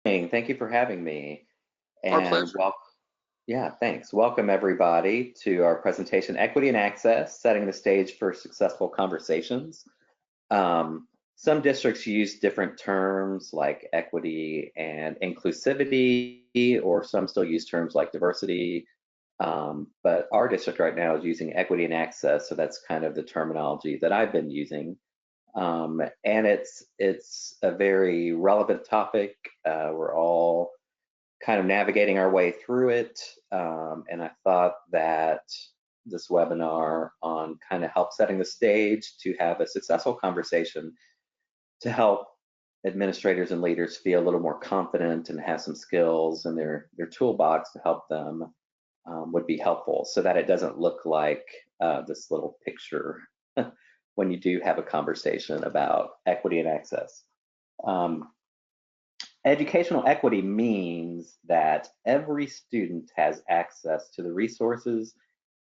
Thank you for having me. Our And pleasure. yeah, thanks. Welcome everybody to our presentation, Equity and Access, Setting the Stage for Successful Conversations. Some districts use different terms like equity and inclusivity, or some still use terms like diversity. But our district right now is using equity and access, so that's kind of the terminology that I've been using. And it's a very relevant topic. We're all kind of navigating our way through it. And I thought that this webinar on kind of help setting the stage to have a successful conversation to help administrators and leaders feel a little more confident and have some skills in their toolbox to help them would be helpful, so that it doesn't look like this little picture when you do have a conversation about equity and access. Educational equity means that every student has access to the resources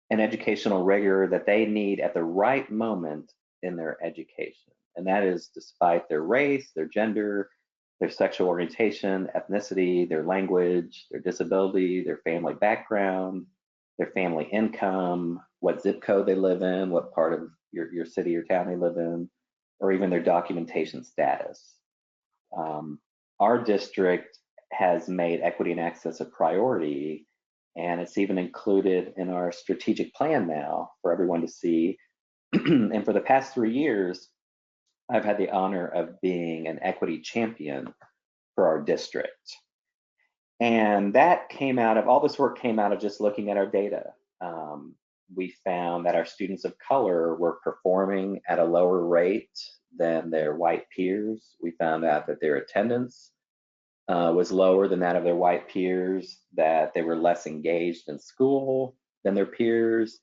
and educational rigor that they need at the right moment in their education. And that is despite their race, their gender, their sexual orientation, ethnicity, their language, their disability, their family background, their family income, what zip code they live in, what part of your city or town they live in, or even their documentation status. Our district has made equity and access a priority, and it's even included in our strategic plan now for everyone to see. And for the past 3 years, I've had the honor of being an equity champion for our district. And that came out of, all this work came out of just looking at our data. We found that our students of color were performing at a lower rate than their white peers. We found out that their attendance was lower than that of their white peers, that they were less engaged in school than their peers,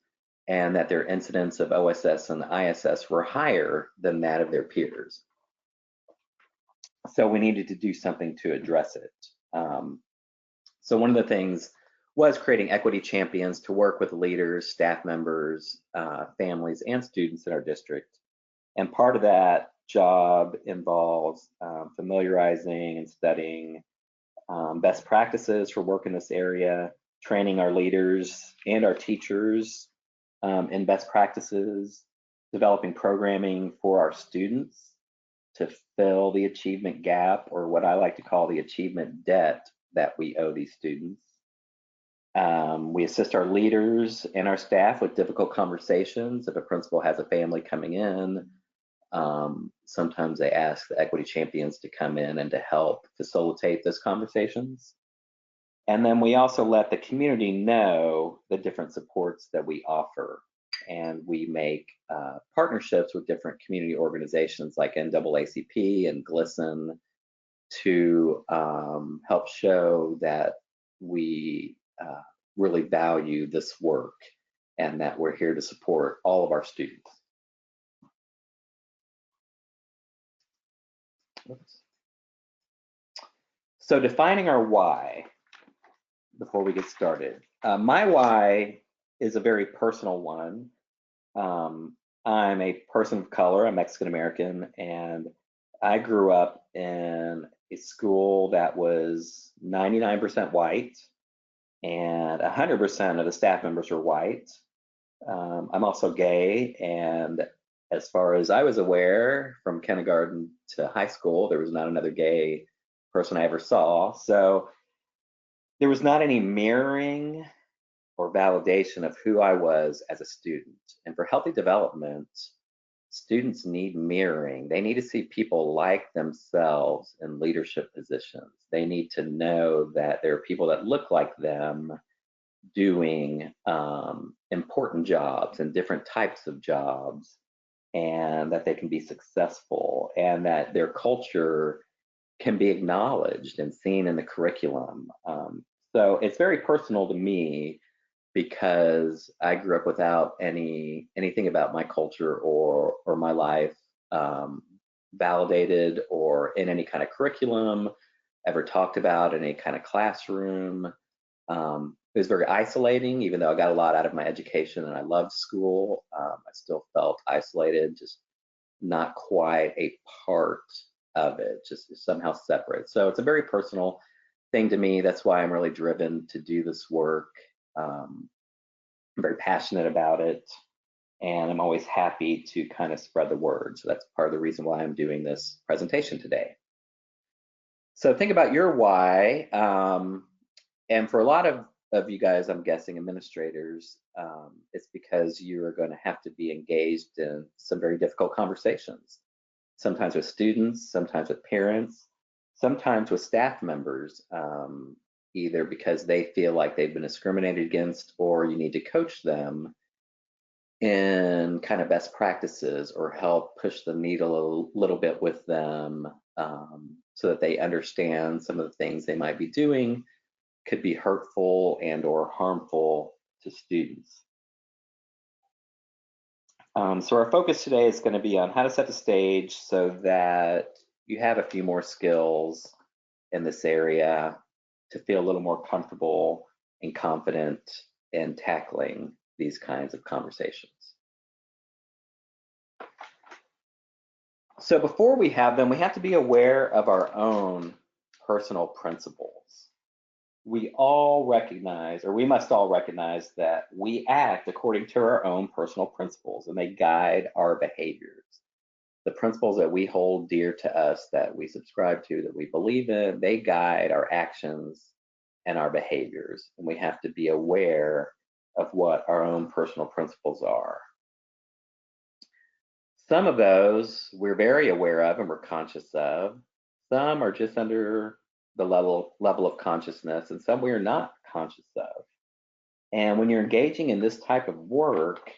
and that their incidence of OSS and ISS were higher than that of their peers. So we needed to do something to address it. So one of the things was creating equity champions to work with leaders, staff members, families, and students in our district. And part of that job involves familiarizing and studying best practices for work in this area, training our leaders and our teachers in best practices, developing programming for our students to fill the achievement gap, or what I like to call the achievement debt that we owe these students. We assist our leaders and our staff with difficult conversations. If a principal has a family coming in, sometimes they ask the equity champions to come in and to help facilitate those conversations. And then we also let the community know the different supports that we offer. And we make partnerships with different community organizations like NAACP and GLSEN to help show that we really value this work and that we're here to support all of our students. Oops. So defining our why before we get started. My why is a very personal one. I'm a person of color, I'm Mexican American, and I grew up in a school that was 99% white, and 100% of the staff members were white. I'm also gay, and as far as I was aware, from kindergarten to high school, there was not another gay person I ever saw. So there was not any mirroring or validation of who I was as a student. And for healthy development, students need mirroring. They need to see people like themselves in leadership positions. They need to know that there are people that look like them doing important jobs and different types of jobs, and that they can be successful, and that their culture can be acknowledged and seen in the curriculum. So it's very personal to me because I grew up without anything about my culture or my life validated or in any kind of curriculum, ever talked about in any kind of classroom. It was very isolating, even though I got a lot out of my education and I loved school. I still felt isolated, just not quite a part of it, just somehow separate. So it's a very personal thing to me. That's why I'm really driven to do this work. I'm very passionate about it, and I'm always happy to kind of spread the word. So that's part of the reason why I'm doing this presentation today. So think about your why. And for a lot of you guys, I'm guessing administrators, it's because you are going to have to be engaged in some very difficult conversations, sometimes with students, sometimes with parents, sometimes with staff members, either because they feel like they've been discriminated against, or you need to coach them in kind of best practices or help push the needle a little bit with them, so that they understand some of the things they might be doing could be hurtful and or harmful to students. So our focus today is going to be on how to set the stage so that you have a few more skills in this area to feel a little more comfortable and confident in tackling these kinds of conversations. So before we have them, we have to be aware of our own personal principles. We all recognize, or we must all recognize, that we act according to our own personal principles, and they guide our behaviors. The principles that we hold dear to us, that we subscribe to, that we believe in, they guide our actions and our behaviors. And we have to be aware of what our own personal principles are. Some of those we're very aware of and we're conscious of. Some are just under the level of consciousness, and some we are not conscious of. And when you're engaging in this type of work,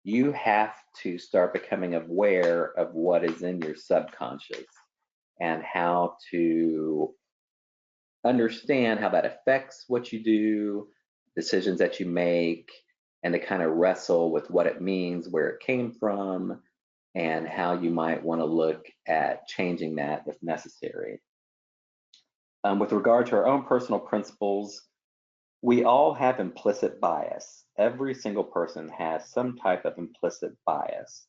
you have to start becoming aware of what is in your subconscious and how to understand how that affects what you do, decisions that you make, and to kind of wrestle with what it means, where it came from, and how you might want to look at changing that if necessary. With regard to our own personal principles, we all have implicit bias. Every single person has some type of implicit bias.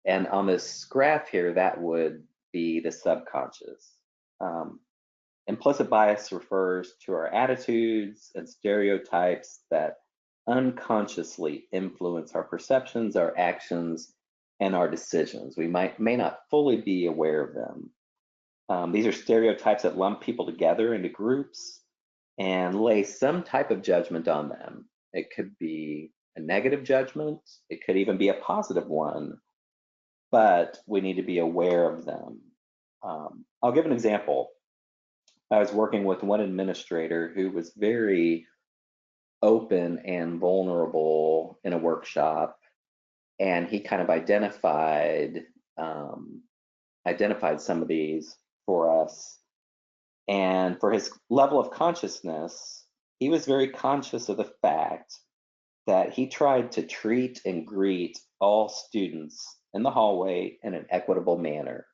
And on this graph here, that would be the subconscious. Implicit bias refers to our attitudes and stereotypes that unconsciously influence our perceptions, our actions, and our decisions. We may not fully be aware of them. These are stereotypes that lump people together into groups and lay some type of judgment on them. It could be a negative judgment, it could even be a positive one, but we need to be aware of them. I'll give an example. I was working with one administrator who was very open and vulnerable in a workshop, and he kind of identified some of these for us. And for his level of consciousness, he was very conscious of the fact that he tried to treat and greet all students in the hallway in an equitable manner,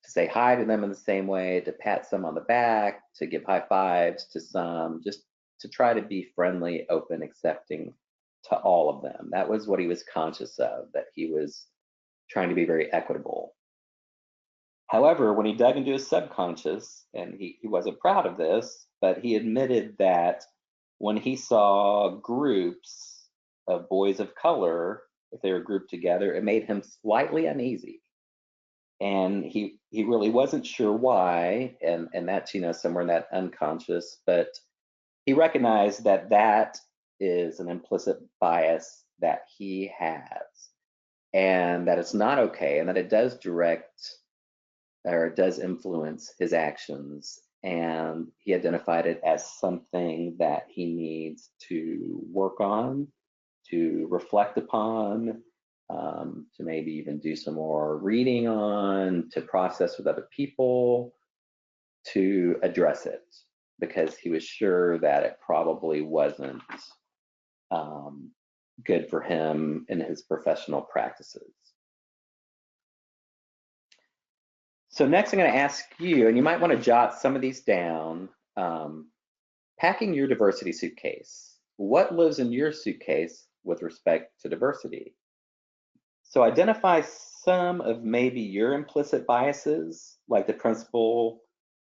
to say hi to them in the same way, to pat some on the back, to give high fives to some, just to try to be friendly, open, accepting to all of them. That was what he was conscious of, that he was trying to be very equitable. However, when he dug into his subconscious, and he wasn't proud of this, but he admitted that when he saw groups of boys of color, if they were grouped together, it made him slightly uneasy. And he really wasn't sure why, and that's, somewhere in that unconscious, but he recognized that that is an implicit bias that he has, and that it's not okay, and that it does influence his actions. And he identified it as something that he needs to work on, to reflect upon, to maybe even do some more reading on, to process with other people, to address it, because he was sure that it probably wasn't good for him in his professional practices. So next I'm going to ask you, and you might want to jot some of these down, packing your diversity suitcase. What lives in your suitcase with respect to diversity? So identify some of maybe your implicit biases, like the principal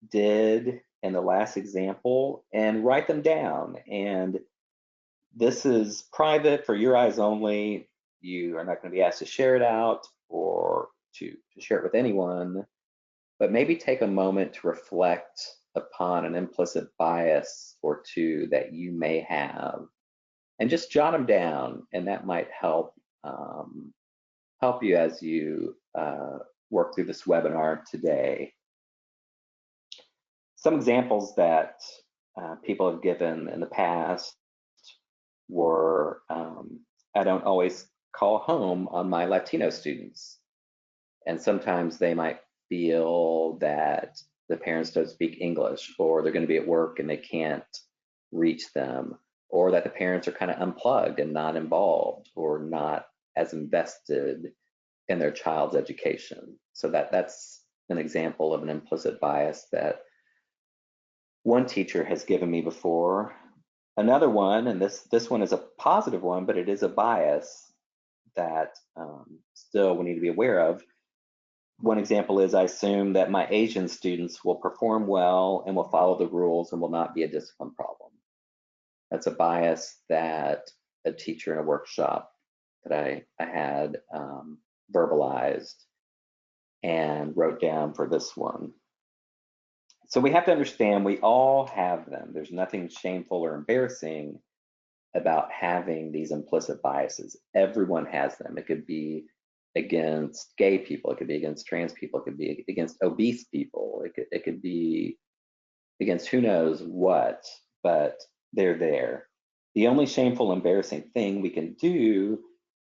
did in the last example, and write them down. And this is private for your eyes only. You are not going to be asked to share it out or to share it with anyone, but maybe take a moment to reflect upon an implicit bias or two that you may have, and just jot them down, and that might help help you as you work through this webinar today. Some examples that people have given in the past were, I don't always call home on my Latino students. And sometimes they might feel that the parents don't speak English, or they're going to be at work and they can't reach them, or that the parents are kind of unplugged and not involved or not as invested in their child's education. So that's an example of an implicit bias that one teacher has given me before. Another one, and this one is a positive one, but it is a bias that still we need to be aware of. One example is, I assume that my Asian students will perform well and will follow the rules and will not be a discipline problem. That's a bias that a teacher in a workshop that I had verbalized and wrote down for this one. So we have to understand we all have them. There's nothing shameful or embarrassing about having these implicit biases. Everyone has them. It could be against gay people, it could be against trans people, it could be against obese people, it could be against who knows what, but they're there. The only shameful, embarrassing thing we can do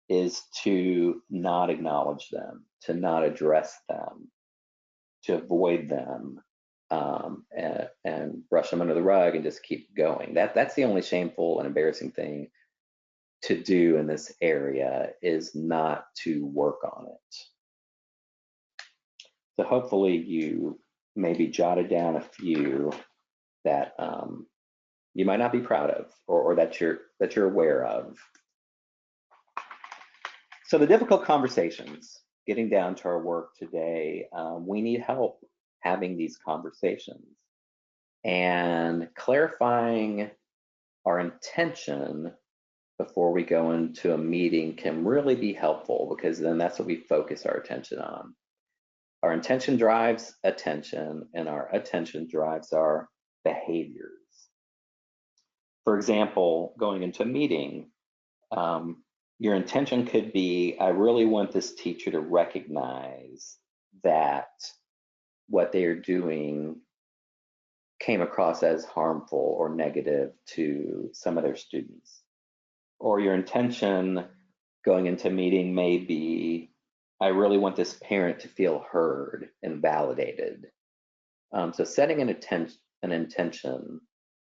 is to not acknowledge them, to not address them, to avoid them, and brush them under the rug and just keep going. That's the only shameful and embarrassing thing to do in this area, is not to work on it. So hopefully you maybe jotted down a few that you might not be proud of, or that you're aware of. So the difficult conversations, getting down to our work today, we need help having these conversations and clarifying our intention before we go into a meeting can really be helpful, because then that's what we focus our attention on. Our intention drives attention, and our attention drives our behaviors. For example, going into a meeting, your intention could be, I really want this teacher to recognize that what they are doing came across as harmful or negative to some of their students. Or your intention going into a meeting may be, I really want this parent to feel heard and validated. So setting an intention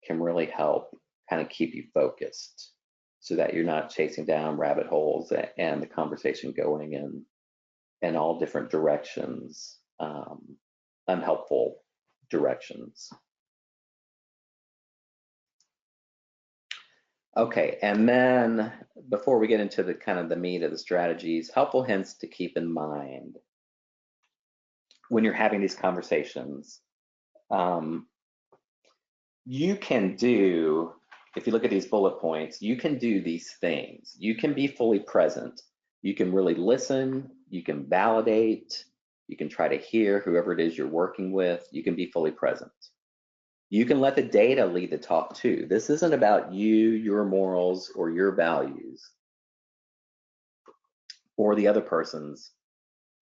can really help kind of keep you focused, so that you're not chasing down rabbit holes and the conversation going in all different directions, unhelpful directions. Okay, and then before we get into the kind of the meat of the strategies, helpful hints to keep in mind when you're having these conversations. You can do, if you look at these bullet points, you can do these things. You can be fully present. You can really listen. You can validate. You can try to hear whoever it is you're working with. You can be fully present. You can let the data lead the talk too. This isn't about you, your morals, or your values, or the other person's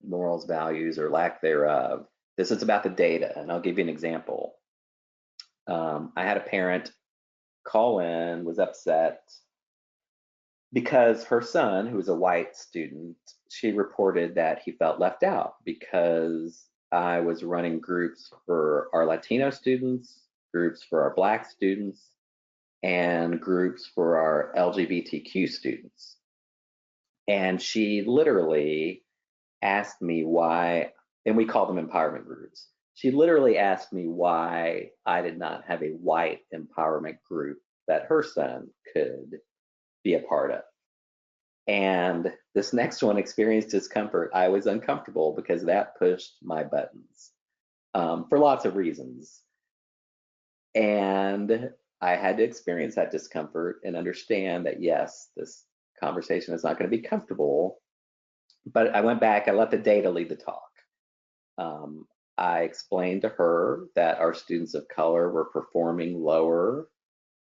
morals, values, or lack thereof. This is about the data, and I'll give you an example. I had a parent call in, was upset because her son, who was a white student, she reported that he felt left out because I was running groups for our Latino students, groups for our Black students, and groups for our LGBTQ students. And she literally asked me why, and we call them empowerment groups. She literally asked me why I did not have a white empowerment group that her son could be a part of. And this next one, experienced discomfort. I was uncomfortable because that pushed my buttons for lots of reasons. And I had to experience that discomfort and understand that, yes, this conversation is not going to be comfortable. But I went back, I let the data lead the talk. I explained to her that our students of color were performing lower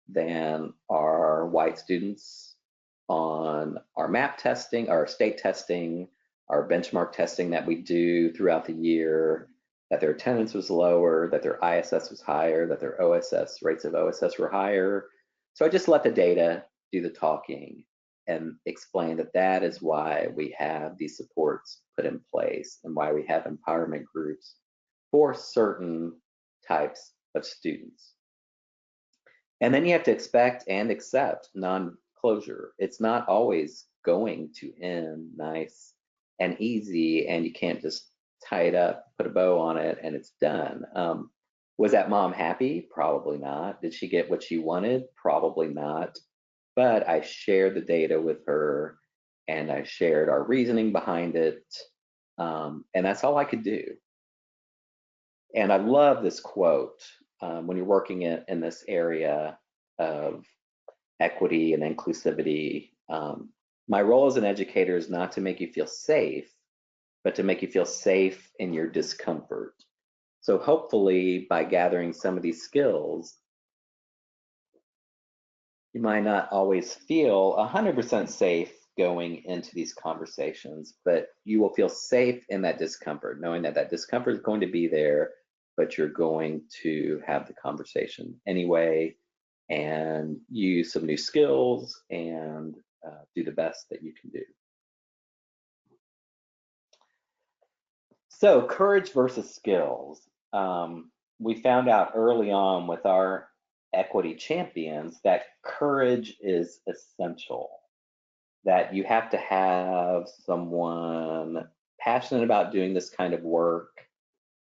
than our white students on our MAP testing, our state testing, our benchmark testing that we do throughout the year, that their attendance was lower, that their ISS was higher, that their OSS, rates of OSS were higher. So I just let the data do the talking and explain that that is why we have these supports put in place and why we have empowerment groups for certain types of students. And then you have to expect and accept non-closure. It's not always going to end nice and easy, and you can't just tie it up, put a bow on it, and it's done. Was that mom happy? Probably not. Did she get what she wanted? Probably not. But I shared the data with her, and I shared our reasoning behind it, and that's all I could do. And I love this quote when you're working in this area of equity and inclusivity. My role as an educator is not to make you feel safe, but to make you feel safe in your discomfort. So hopefully by gathering some of these skills, you might not always feel 100% safe going into these conversations, but you will feel safe in that discomfort, knowing that that discomfort is going to be there, but you're going to have the conversation anyway and use some new skills and do the best that you can do. So courage versus skills. We found out early on with our equity champions that courage is essential, that you have to have someone passionate about doing this kind of work.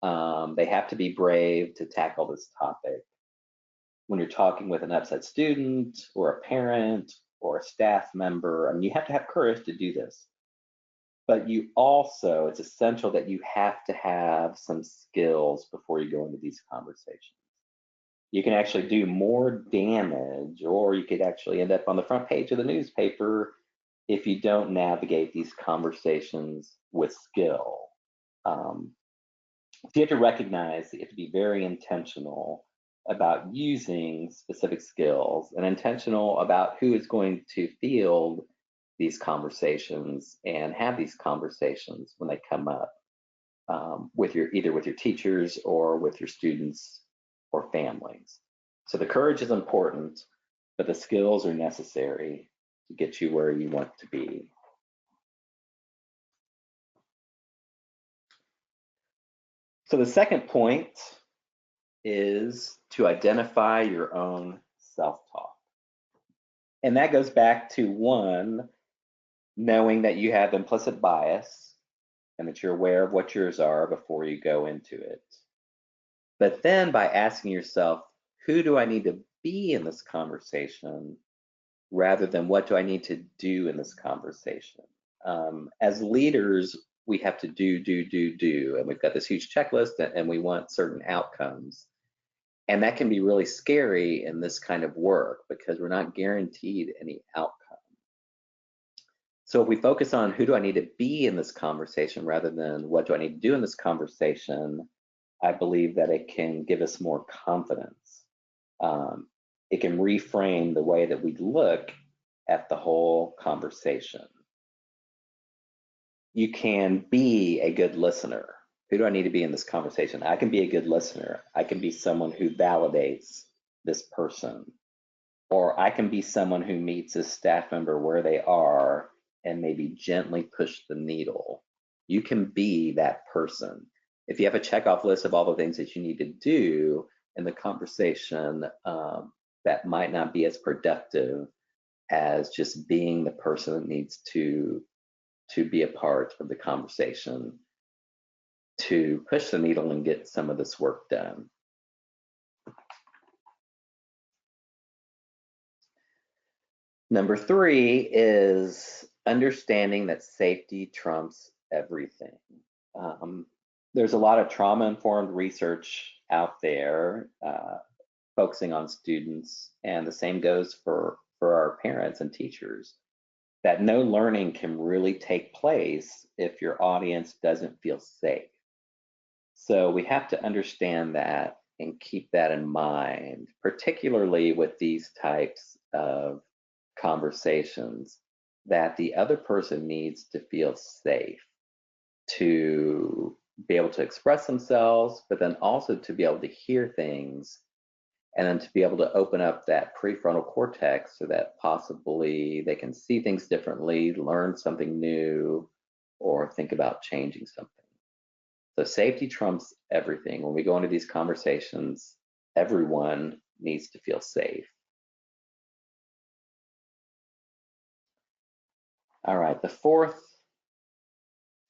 They have to be brave to tackle this topic. When you're talking with an upset student or a parent or a staff member, I mean, you have to have courage to do this. But you also, it's essential that you have to have some skills before you go into these conversations. You can actually do more damage, or you could actually end up on the front page of the newspaper if you don't navigate these conversations with skill. So you have to recognize that you have to be very intentional about using specific skills and intentional about who is going to field these conversations and have these conversations when they come up with either with your teachers or with your students or families. So the courage is important, but the skills are necessary to get you where you want to be. So the second point is to identify your own self-talk. And that goes back to one, knowing that you have implicit bias and that you're aware of what yours are before you go into it. But then by asking yourself, who do I need to be in this conversation rather than what do I need to do in this conversation? As leaders, we have to do, and we've got this huge checklist and we want certain outcomes. And that can be really scary in this kind of work because we're not guaranteed any outcome. So if we focus on who do I need to be in this conversation rather than what do I need to do in this conversation, I believe that it can give us more confidence. It can reframe the way that we look at the whole conversation. You can be a good listener. Who do I need to be in this conversation? I can be a good listener. I can be someone who validates this person. Or I can be someone who meets a staff member where they are and maybe gently push the needle. You can be that person. If you have a checkoff list of all the things that you need to do in the conversation, that might not be as productive as just being the person that needs to be a part of the conversation to push the needle and get some of this work done. Number 3 is understanding that safety trumps everything. Um, there's a lot of trauma-informed research out there focusing on students, and the same goes for our parents and teachers, that no learning can really take place if your audience doesn't feel safe. So we have to understand that and keep that in mind, particularly with these types of conversations, that the other person needs to feel safe to be able to express themselves, but then also to be able to hear things, and then to be able to open up that prefrontal cortex so that possibly they can see things differently, learn something new, or think about changing something. So safety trumps everything. When we go into these conversations, everyone needs to feel safe. All right, the fourth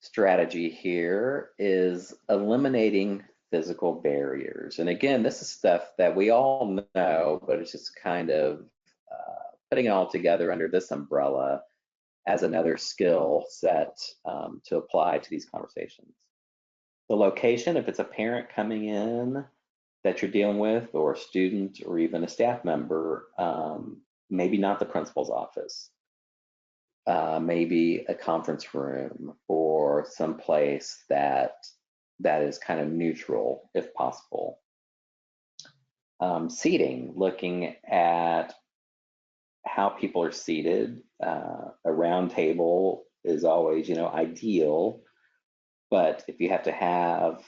strategy here is eliminating physical barriers. And again, this is stuff that we all know, but it's just kind of putting it all together under this umbrella as another skill set to apply to these conversations. The location, if it's a parent coming in that you're dealing with, or a student, or even a staff member, maybe not the principal's office, maybe a conference room, or someplace that is kind of neutral if possible. Seating, looking at how people are seated. A round table is always, ideal, but if you have to have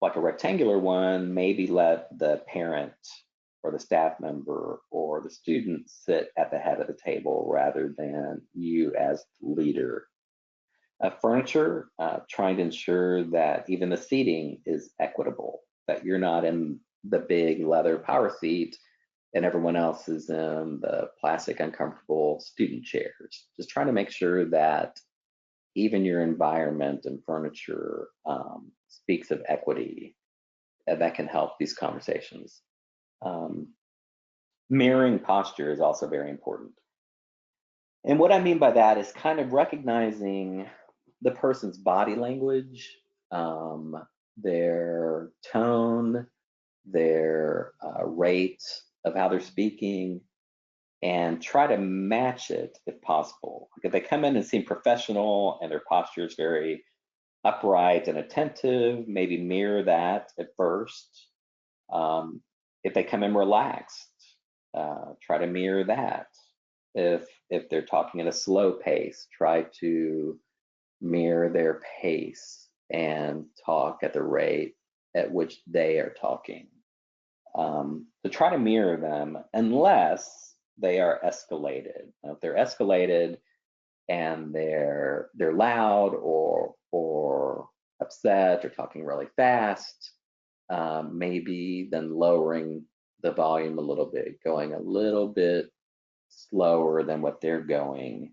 like a rectangular one, maybe let the parent or the staff member or the student sit at the head of the table rather than you as the leader. Furniture, trying to ensure that even the seating is equitable, that you're not in the big leather power seat and everyone else is in the plastic uncomfortable student chairs. Just trying to make sure that even your environment and furniture speaks of equity. That can help these conversations. Mirroring posture is also very important. And what I mean by that is kind of recognizing the person's body language, their tone, their rate of how they're speaking, and try to match it if possible. Like if they come in and seem professional and their posture is very upright and attentive, maybe mirror that at first. If they come in relaxed, try to mirror that. If they're talking at a slow pace, try to mirror their pace and talk at the rate at which they are talking. To try to mirror them unless they are escalated. Now, if they're escalated and they're loud or upset or talking really fast, maybe then lowering the volume a little bit, going a little bit slower than what they're going.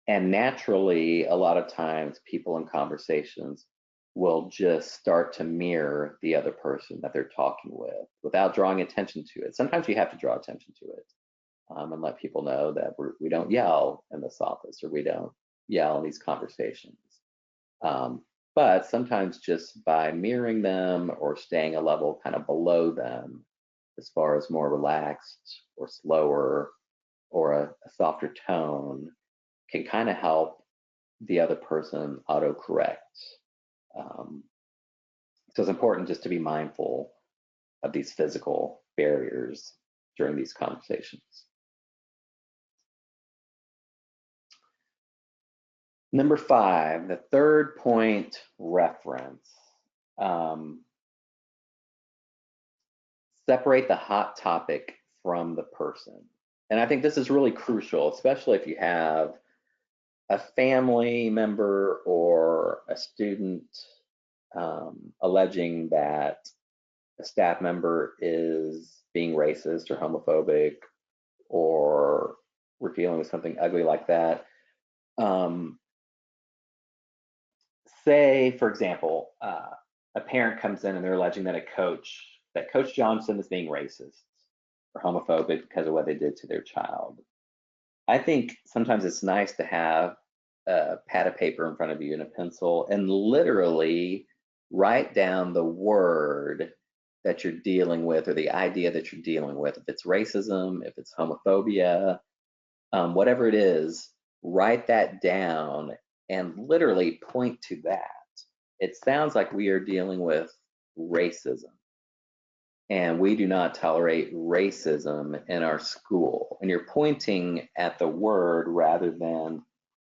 And naturally, a lot of times people in conversations will just start to mirror the other person that they're talking with without drawing attention to it. Sometimes you have to draw attention to it and let people know that we don't yell in this office, or we don't yell in these conversations. But sometimes just by mirroring them or staying a level kind of below them, as far as more relaxed or slower or a softer tone, can kind of help the other person autocorrect. So it's important just to be mindful of these physical barriers during these conversations. Number 5, the third point, reference. Separate the hot topic from the person. And I think this is really crucial, especially if you have a family member or a student alleging that a staff member is being racist or homophobic, or we're dealing with something ugly like that. Say, for example, a parent comes in and they're alleging that Coach Johnson is being racist or homophobic because of what they did to their child. I think sometimes it's nice to have a pad of paper in front of you and a pencil and literally write down the word that you're dealing with or the idea that you're dealing with. If it's racism, if it's homophobia, whatever it is, write that down and literally point to that. It sounds like we are dealing with racism, and we do not tolerate racism in our school. And you're pointing at the word rather than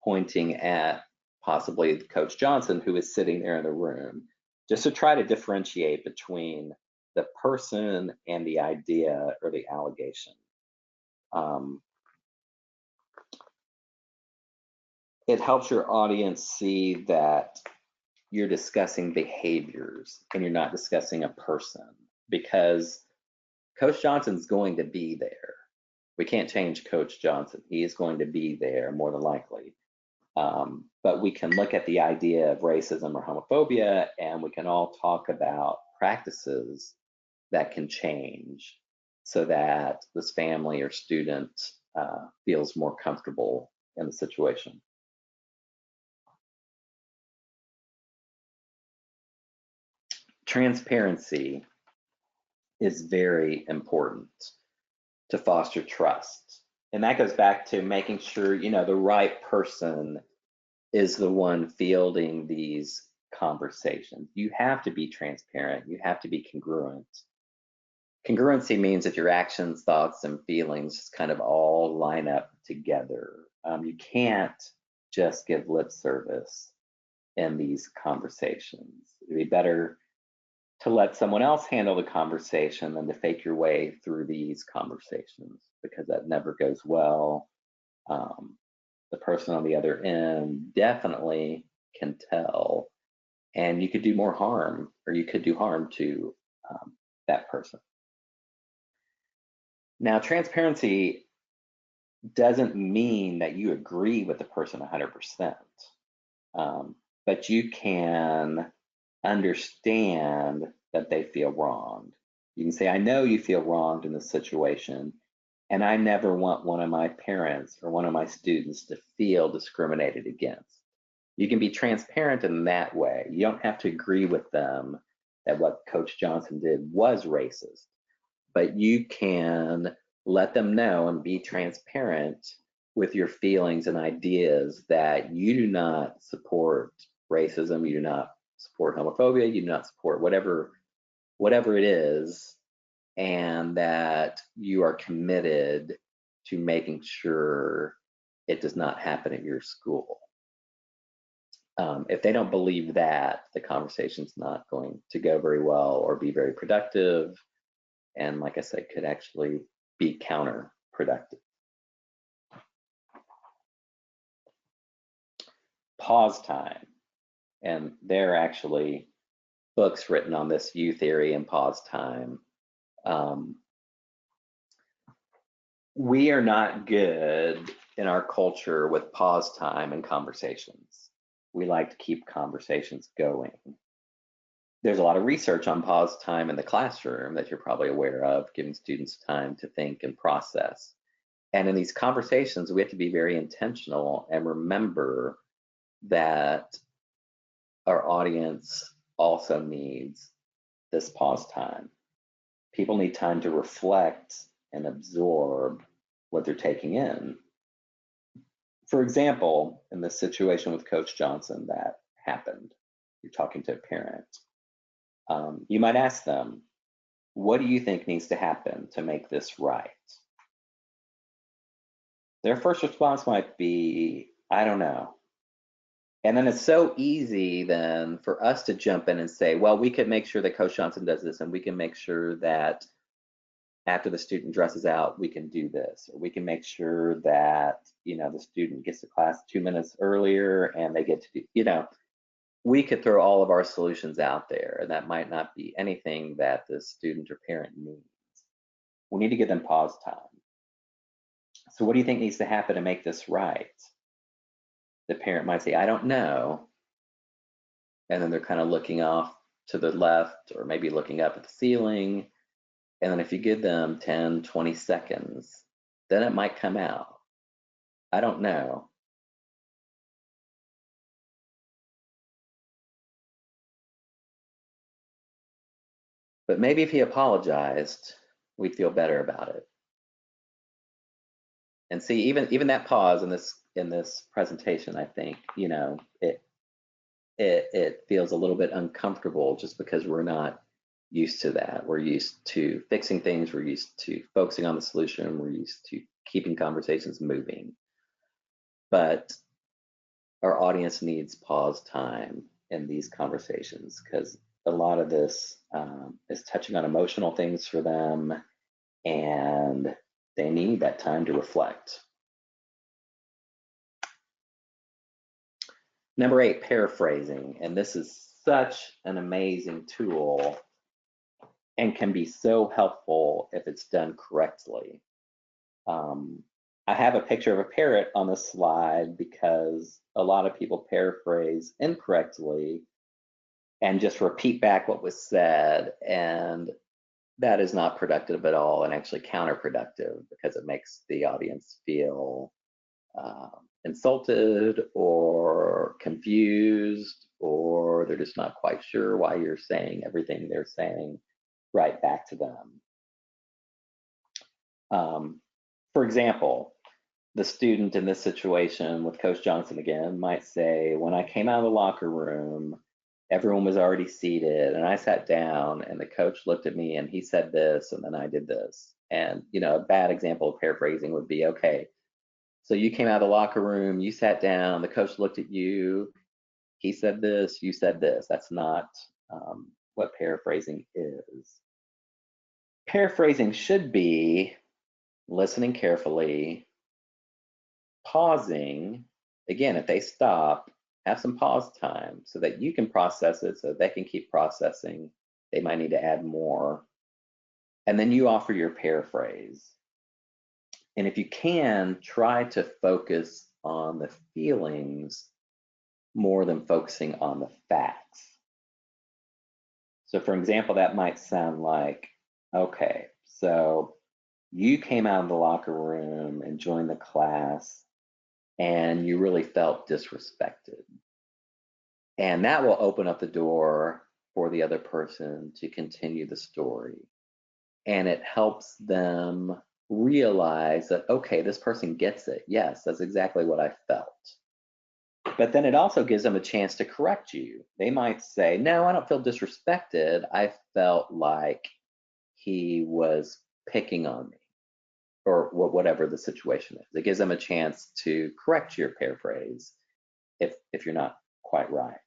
pointing at possibly Coach Johnson, who is sitting there in the room, just to try to differentiate between the person and the idea or the allegation. It helps your audience see that you're discussing behaviors and you're not discussing a person, because Coach Johnson's going to be there. We can't change Coach Johnson. He is going to be there more than likely. But we can look at the idea of racism or homophobia, and we can all talk about practices that can change so that this family or student feels more comfortable in the situation. Transparency is very important to foster trust. And that goes back to making sure, the right person is the one fielding these conversations. You have to be transparent. You have to be congruent. Congruency means that your actions, thoughts, and feelings kind of all line up together. You can't just give lip service in these conversations. It'd be better to let someone else handle the conversation than to fake your way through these conversations, because that never goes well. The person on the other end definitely can tell, and you could do more harm, or you could do harm to that person. Now, transparency doesn't mean that you agree with the person 100%, but you can understand that they feel wronged. You can say, I know you feel wronged in this situation, and I never want one of my parents or one of my students to feel discriminated against. You can be transparent in that way. You don't have to agree with them that what Coach Johnson did was racist, but you can let them know and be transparent with your feelings and ideas that you do not support racism, you do not support homophobia, you do not support whatever it is, and that you are committed to making sure it does not happen at your school. If they don't believe that, the conversation's not going to go very well or be very productive, and like I said, could actually be counterproductive. Pause time. And there are actually books written on this U theory and pause time. We are not good in our culture with pause time and conversations. We like to keep conversations going. There's a lot of research on pause time in the classroom that you're probably aware of, giving students time to think and process. And in these conversations, we have to be very intentional and remember that our audience also needs this pause time. People need time to reflect and absorb what they're taking in. For example, in this situation with Coach Johnson that happened, you're talking to a parent. You might ask them, what do you think needs to happen to make this right? Their first response might be, I don't know. And then it's so easy then for us to jump in and say, well, we could make sure that Coach Johnson does this, and we can make sure that after the student dresses out, we can do this, or we can make sure that, the student gets to class 2 minutes earlier and they get to do, we could throw all of our solutions out there, and that might not be anything that the student or parent needs. We need to give them pause time. So what do you think needs to happen to make this right? The parent might say, I don't know. And then they're kind of looking off to the left or maybe looking up at the ceiling. And then if you give them 10, 20 seconds, then it might come out. I don't know. but maybe if he apologized, we'd feel better about it. And see, even that pause in this presentation, I think, you know, it feels a little bit uncomfortable just because we're not used to that. We're used to fixing things, we're used to focusing on the solution, we're used to keeping conversations moving. But our audience needs pause time in these conversations because a lot of this is touching on emotional things for them, and they need that time to reflect. Number 8, paraphrasing. And this is such an amazing tool and can be so helpful if it's done correctly. I have a picture of a parrot on the slide because a lot of people paraphrase incorrectly and just repeat back what was said, and that is not productive at all and actually counterproductive because it makes the audience feel insulted or confused, or they're just not quite sure why you're saying everything they're saying right back to them. For example, the student in this situation with Coach Johnson again might say, when I came out of the locker room, everyone was already seated and I sat down and the coach looked at me and he said this and then I did this. And, you know, a bad example of paraphrasing would be, okay, so you came out of the locker room, you sat down, the coach looked at you, he said this, you said this. That's not what paraphrasing is. Paraphrasing should be listening carefully, pausing. Again, if they stop, have some pause time so that you can process it, so they can keep processing. They might need to add more. And then you offer your paraphrase. And if you can, try to focus on the feelings more than focusing on the facts. So for example, that might sound like, okay, so you came out of the locker room and joined the class and you really felt disrespected. And that will open up the door for the other person to continue the story. And it helps them realize that, okay, this person gets it. Yes, that's exactly what I felt. But then it also gives them a chance to correct you. They might say, no, I don't feel disrespected. I felt like he was picking on me, or whatever the situation is. It gives them a chance to correct your paraphrase if you're not quite right.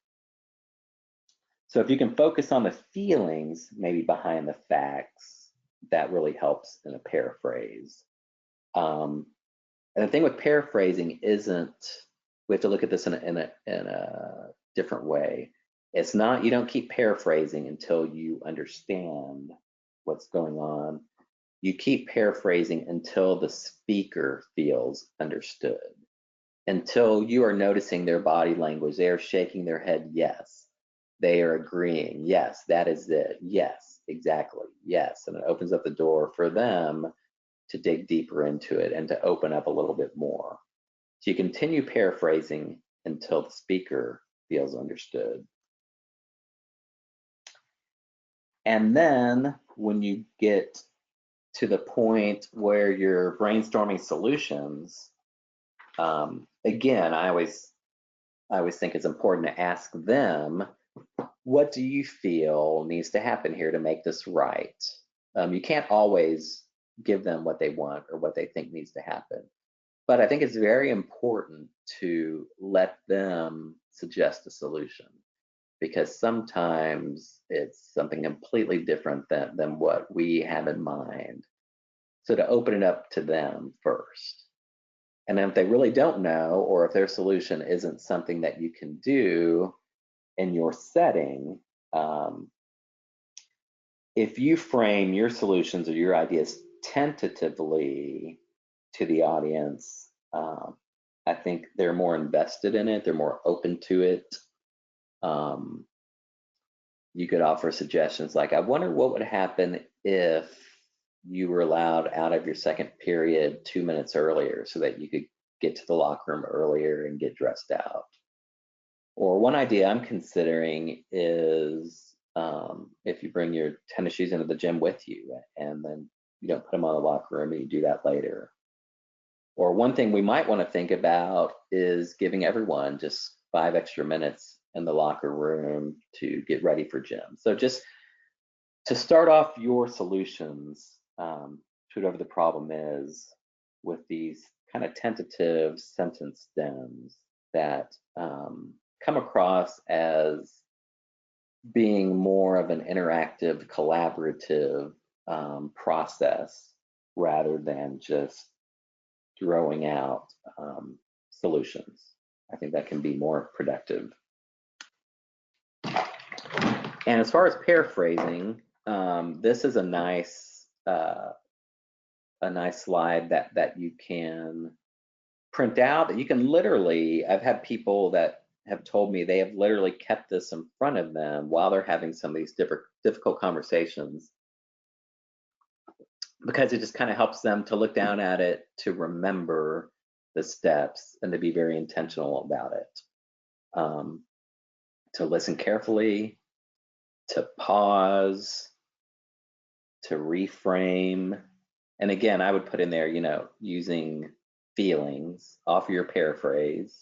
So if you can focus on the feelings maybe behind the facts, that really helps in a paraphrase. And the thing with paraphrasing isn't, we have to look at this in a different way. It's not, you don't keep paraphrasing until you understand what's going on. You keep paraphrasing until the speaker feels understood, until you are noticing their body language. They are shaking their head, yes. They are agreeing, yes, that is it, yes, exactly, yes. And it opens up the door for them to dig deeper into it and to open up a little bit more. So you continue paraphrasing until the speaker feels understood. And then when you get to the point where you're brainstorming solutions, again, I always think it's important to ask them, what do you feel needs to happen here to make this right? You can't always give them what they want or what they think needs to happen. But I think it's very important to let them suggest a solution, because sometimes it's something completely different than what we have in mind. So to open it up to them first. And then if they really don't know, or if their solution isn't something that you can do in your setting, if you frame your solutions or your ideas tentatively to the audience, I think they're more invested in it, they're more open to it. You could offer suggestions like, I wonder what would happen if you were allowed out of your second period 2 minutes earlier so that you could get to the locker room earlier and get dressed out. Or one idea I'm considering is if you bring your tennis shoes into the gym with you and then you don't put them on the locker room and you do that later. Or one thing we might want to think about is giving everyone just 5 extra minutes in the locker room to get ready for gym. So just to start off your solutions to whatever the problem is with these kind of tentative sentence stems that come across as being more of an interactive, collaborative process rather than just throwing out solutions. I think that can be more productive. And as far as paraphrasing, this is a nice slide that you can print out. That you can literally, I've had people that have told me they have literally kept this in front of them while they're having some of these difficult conversations, because it just kind of helps them to look down at it, to remember the steps, and to be very intentional about it. To listen carefully, to pause, to reframe. And again, I would put in there, using feelings, offer your paraphrase.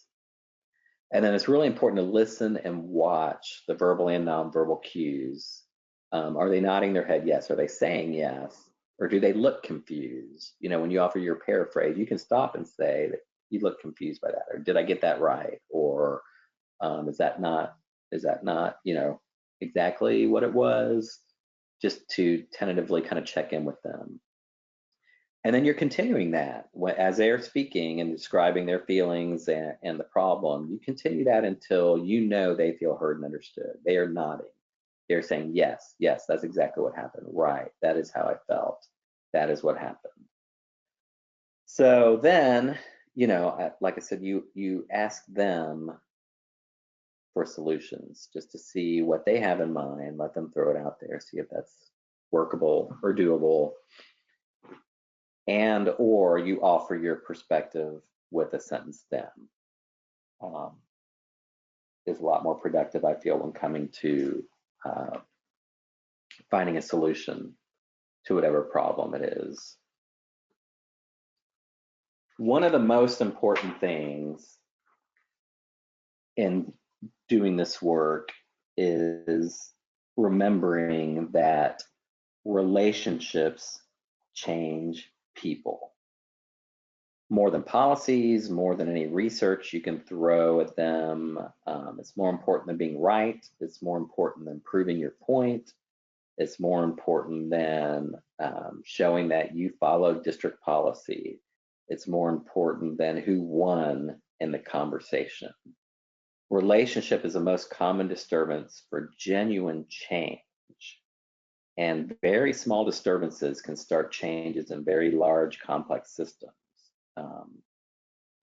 And then it's really important to listen and watch the verbal and nonverbal cues. Are they nodding their head yes? Are they saying yes? Or do they look confused? When you offer your paraphrase, you can stop and say that you look confused by that, or did I get that right? Or is that not, exactly what it was? Just to tentatively kind of check in with them. And then you're continuing that as they're speaking and describing their feelings and the problem. You continue that until they feel heard and understood. They are nodding. They're saying, yes, that's exactly what happened. Right, that is how I felt. That is what happened. So then, like I said, you ask them for solutions just to see what they have in mind. Let them throw it out there, see if that's workable or doable. And or you offer your perspective with a sentence stem. Is a lot more productive, I feel, when coming to finding a solution to whatever problem it is. One of the most important things in doing this work is remembering that relationships change people. More than policies, more than any research you can throw at them. It's more important than being right. It's more important than proving your point. It's more important than showing that you follow district policy. It's more important than who won in the conversation. Relationship is the most common disturbance for genuine change. And very small disturbances can start changes in very large, complex systems.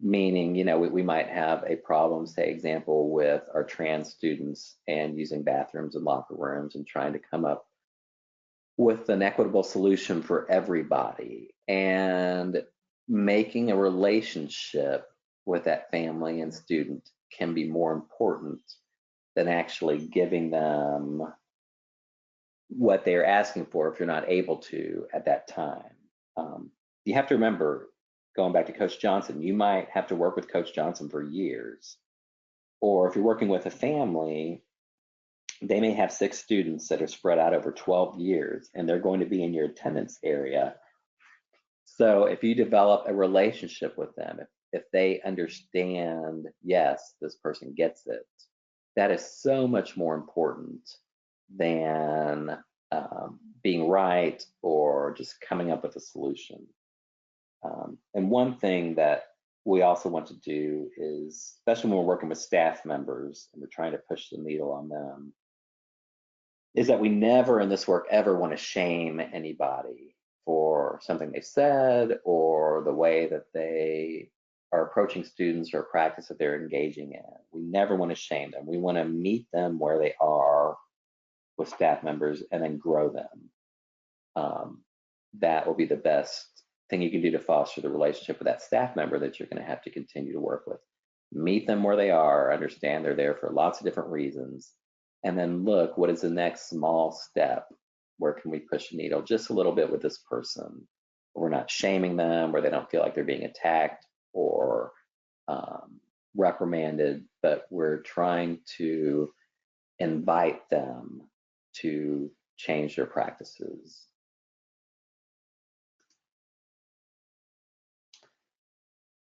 Meaning, we might have a problem, say, example, with our trans students and using bathrooms and locker rooms and trying to come up with an equitable solution for everybody, and making a relationship with that family and student can be more important than actually giving them what they're asking for if you're not able to at that time. You have to remember, going back to Coach Johnson, you might have to work with Coach Johnson for years. Or if you're working with a family, they may have 6 students that are spread out over 12 years, and they're going to be in your attendance area. So if you develop a relationship with them, if they understand, yes, this person gets it, that is so much more important than being right or just coming up with a solution. And one thing that we also want to do is, especially when we're working with staff members and we're trying to push the needle on them, is that we never in this work ever want to shame anybody for something they said or the way that they are approaching students or practice that they're engaging in. We never want to shame them. We want to meet them where they are with staff members and then grow them. That will be the best thing you can do to foster the relationship with that staff member that you're going to have to continue to work with. Meet them where they are, understand they're there for lots of different reasons, and then look, what is the next small step? Where can we push the needle just a little bit with this person? We're not shaming them, where they don't feel like they're being attacked or reprimanded, but we're trying to invite them to change their practices.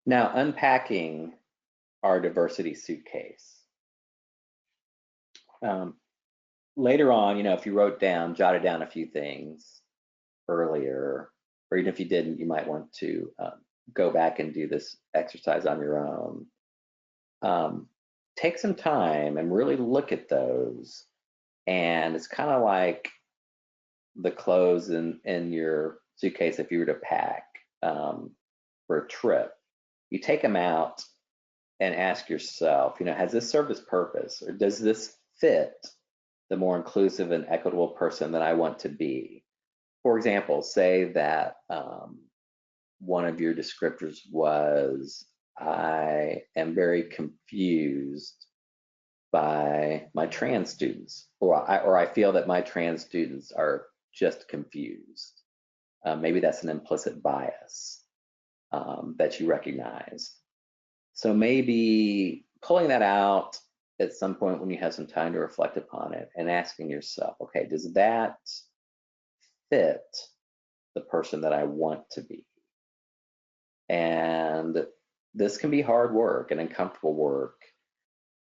Now, unpacking our diversity suitcase. Later on, if you jotted down a few things earlier, or even if you didn't, you might want to go back and do this exercise on your own. Take some time and really look at those. And it's kind of like the clothes in your suitcase if you were to pack for a trip. You take them out and ask yourself, has this served its purpose, or does this fit the more inclusive and equitable person that I want to be? For example, say that one of your descriptors was, I am very confused by my trans students, or I feel that my trans students are just confused. Maybe that's an implicit bias that you recognize. So maybe pulling that out at some point when you have some time to reflect upon it and asking yourself, okay, does that fit the person that I want to be? And this can be hard work and uncomfortable work,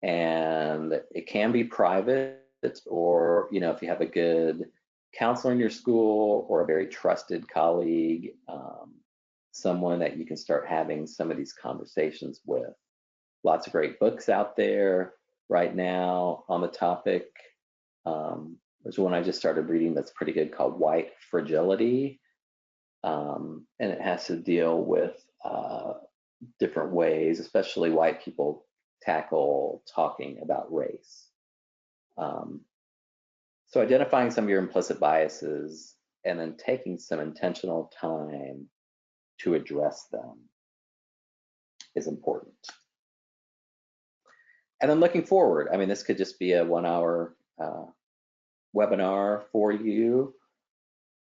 and it can be private, or if you have a good counselor in your school or a very trusted colleague, someone that you can start having some of these conversations with. Lots of great books out there right now on the topic. There's one I just started reading that's pretty good called White Fragility, and it has to deal with different ways, especially white people tackle talking about race. So identifying some of your implicit biases and then taking some intentional time to address them is important. And then looking forward, this could just be a 1-hour webinar for you,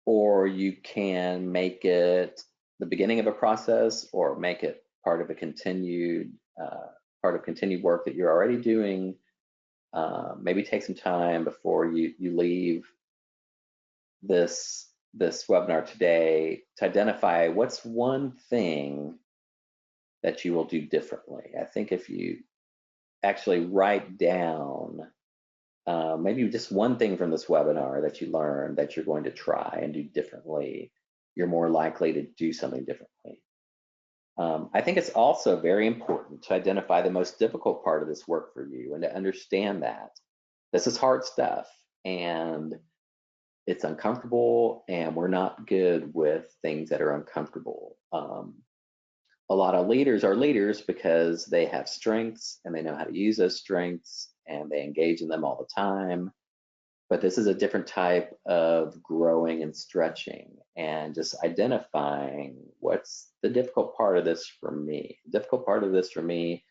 or you can make it the beginning of a process, or make it part of a continued work that you're already doing. Maybe take some time before you leave this webinar today to identify what's one thing that you will do differently. I think if you actually write down maybe just one thing from this webinar that you learned that you're going to try and do differently, you're more likely to do something differently. I think it's also very important to identify the most difficult part of this work for you, and to understand that this is hard stuff and it's uncomfortable, and we're not good with things that are uncomfortable. A lot of leaders are leaders because they have strengths and they know how to use those strengths and they engage in them all the time. But this is a different type of growing and stretching, and just identifying what's the difficult part of this for me. The difficult part of this for me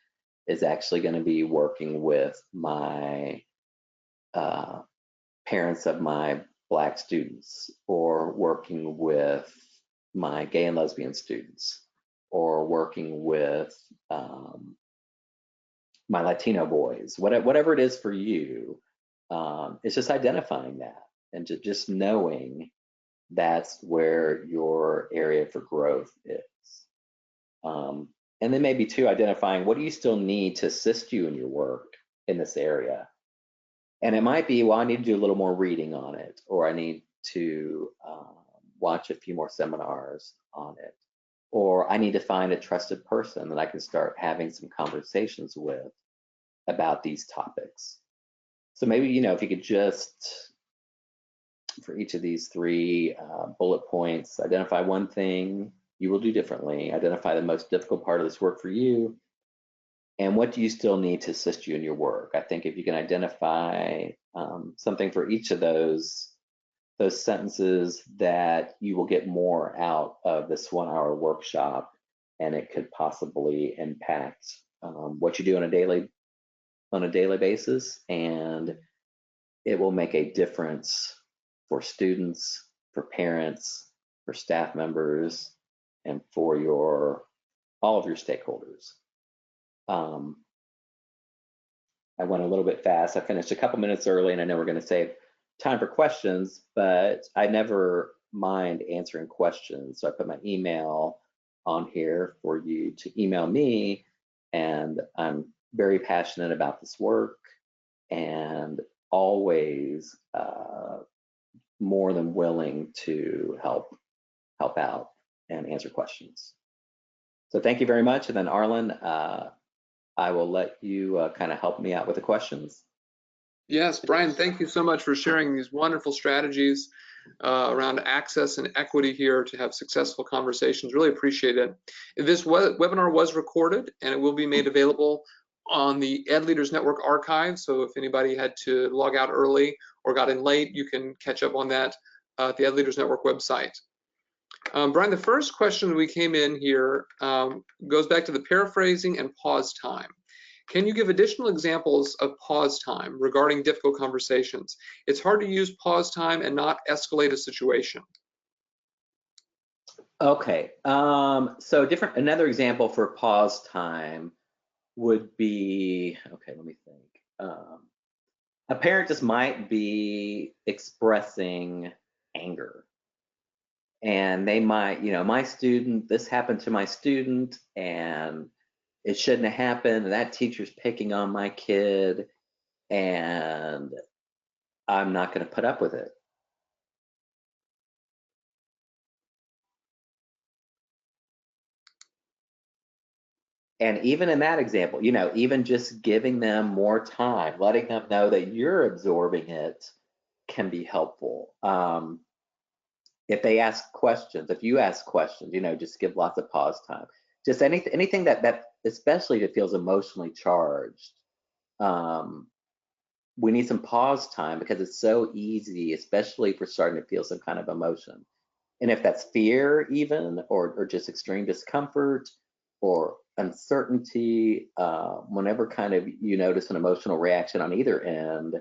is actually going to be working with my parents of my Black students, or working with my gay and lesbian students, or working with my Latino boys, whatever it is for you. It's just identifying that and just knowing that's where your area for growth is. And then maybe too, identifying what do you still need to assist you in your work in this area. And it might be, well, I need to do a little more reading on it, or I need to watch a few more seminars on it, or I need to find a trusted person that I can start having some conversations with about these topics. So maybe, if you could just, for each of these 3 bullet points, identify one thing you will do differently, identify the most difficult part of this work for you, and what do you still need to assist you in your work. I think if you can identify something for each of those sentences, that you will get more out of this 1-hour workshop, and it could possibly impact what you do on a daily basis, and it will make a difference for students, for parents, for staff members, and for all of your stakeholders. I went a little bit fast. I finished a couple minutes early, and I know we're going to save time for questions, but I never mind answering questions. So I put my email on here for you to email me, and I'm very passionate about this work and always more than willing to help out and answer questions. So thank you very much. And then Arlen, I will let you kind of help me out with the questions. Yes, Brian, thank you so much for sharing these wonderful strategies around access and equity here to have successful conversations. Really appreciate it. This webinar was recorded and it will be made available on the Ed Leaders Network archive. So if anybody had to log out early or got in late, you can catch up on that at the Ed Leaders Network website. Brian, the first question we came in here goes back to the paraphrasing and pause time. Can you give additional examples of pause time regarding difficult conversations? It's hard to use pause time and not escalate a situation. Okay, so another example for pause time would be, okay, let me think. A parent just might be expressing anger. And they might, my student, this happened to my student and it shouldn't have happened. And that teacher's picking on my kid and I'm not going to put up with it. And even in that example, even just giving them more time, letting them know that you're absorbing it can be helpful. If they ask questions, if you ask questions, just give lots of pause time. Just anything that especially if it feels emotionally charged, we need some pause time because it's so easy, especially if we're starting to feel some kind of emotion. And if that's fear even, or just extreme discomfort or uncertainty, whenever kind of you notice an emotional reaction on either end,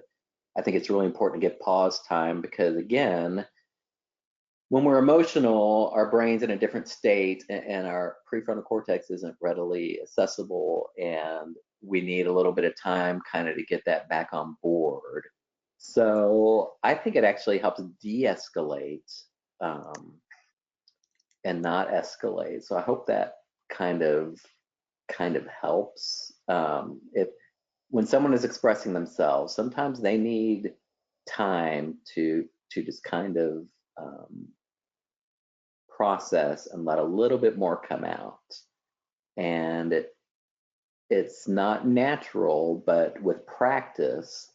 I think it's really important to give pause time because again, when we're emotional, our brain's in a different state and our prefrontal cortex isn't readily accessible and we need a little bit of time kind of to get that back on board. So I think it actually helps de-escalate and not escalate. So I hope that kind of helps. When someone is expressing themselves, sometimes they need time to just kind of process and let a little bit more come out. And it's not natural, but with practice,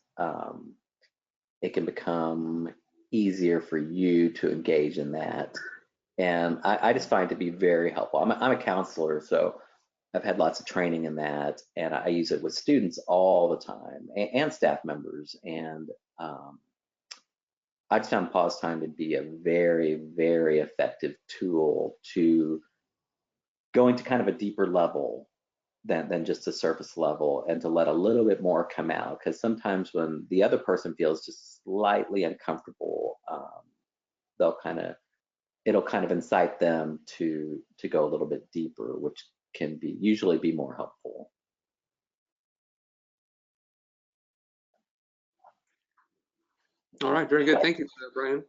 it can become easier for you to engage in that. And I just find it to be very helpful. I'm a counselor, so I've had lots of training in that, and I use it with students all the time and staff members. And I just found pause time to be a very, very effective tool to going to kind of a deeper level than just a surface level and to let a little bit more come out. Because sometimes when the other person feels just slightly uncomfortable, it'll kind of incite them to go a little bit deeper, which can usually be more helpful. All right, very good. Thank you for that, Brian.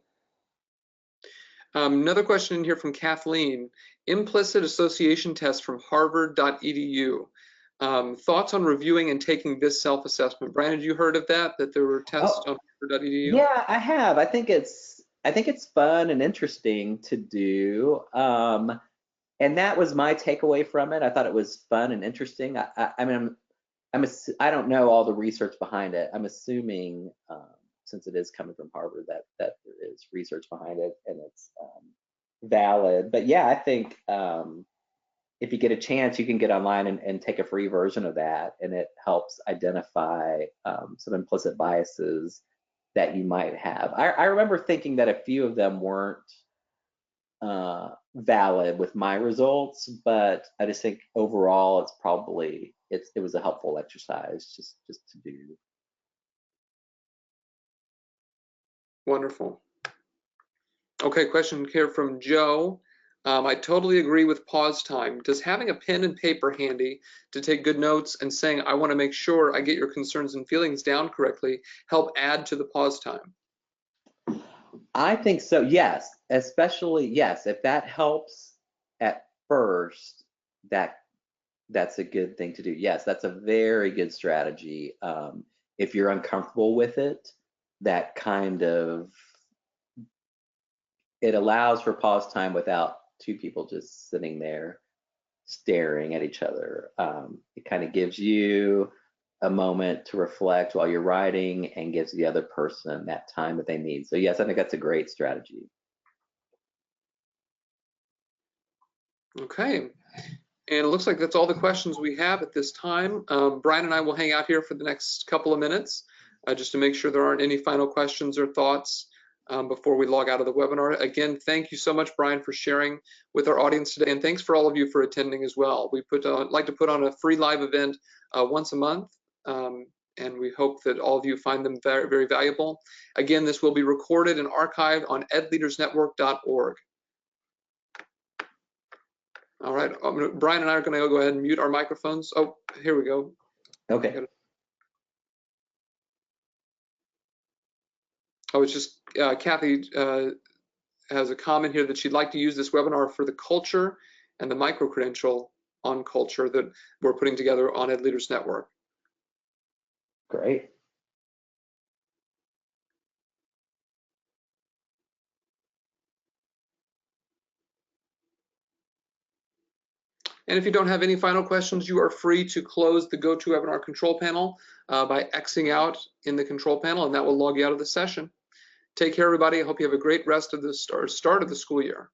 Another question in here from Kathleen. Implicit association test from harvard.edu. Thoughts on reviewing and taking this self-assessment? Brian, had you heard of that there were tests on harvard.edu? Yeah, I have. I think it's fun and interesting to do. And that was my takeaway from it. I thought it was fun and interesting. I mean, I don't know all the research behind it. I'm assuming, since it is coming from Harvard, that there is research behind it and it's valid. But yeah, I think if you get a chance, you can get online and take a free version of that, and it helps identify some implicit biases that you might have. I remember thinking that a few of them weren't valid with my results, but I just think overall it was a helpful exercise just to do. Wonderful. Okay, question here from Joe. I totally agree with pause time. Does having a pen and paper handy to take good notes and saying, I want to make sure I get your concerns and feelings down correctly, help add to the pause time? I think so, yes. Especially, yes, if that helps at first, that's a good thing to do. Yes, that's a very good strategy. If you're uncomfortable with it, that kind of, it allows for pause time without two people just sitting there staring at each other. It kind of gives you a moment to reflect while you're writing and gives the other person that time that they need. So yes, I think that's a great strategy. Okay. And it looks like that's all the questions we have at this time. Brian and I will hang out here for the next couple of minutes just to make sure there aren't any final questions or thoughts before we log out of the webinar. Again, thank you so much, Brian, for sharing with our audience today. And thanks for all of you for attending as well. We like to put on a free live event once a month. And we hope that all of you find them very, very valuable. Again, this will be recorded and archived on edleadersnetwork.org. All right, Brian and I are going to go ahead and mute our microphones. Oh, here we go. Okay. Oh, it's just Kathy has a comment here that she'd like to use this webinar for the culture and the micro-credential on culture that we're putting together on EdLeaders Network. Great. And if you don't have any final questions, you are free to close the GoToWebinar control panel by Xing out in the control panel, and that will log you out of the session. Take care, everybody. I hope you have a great rest of the start of the school year.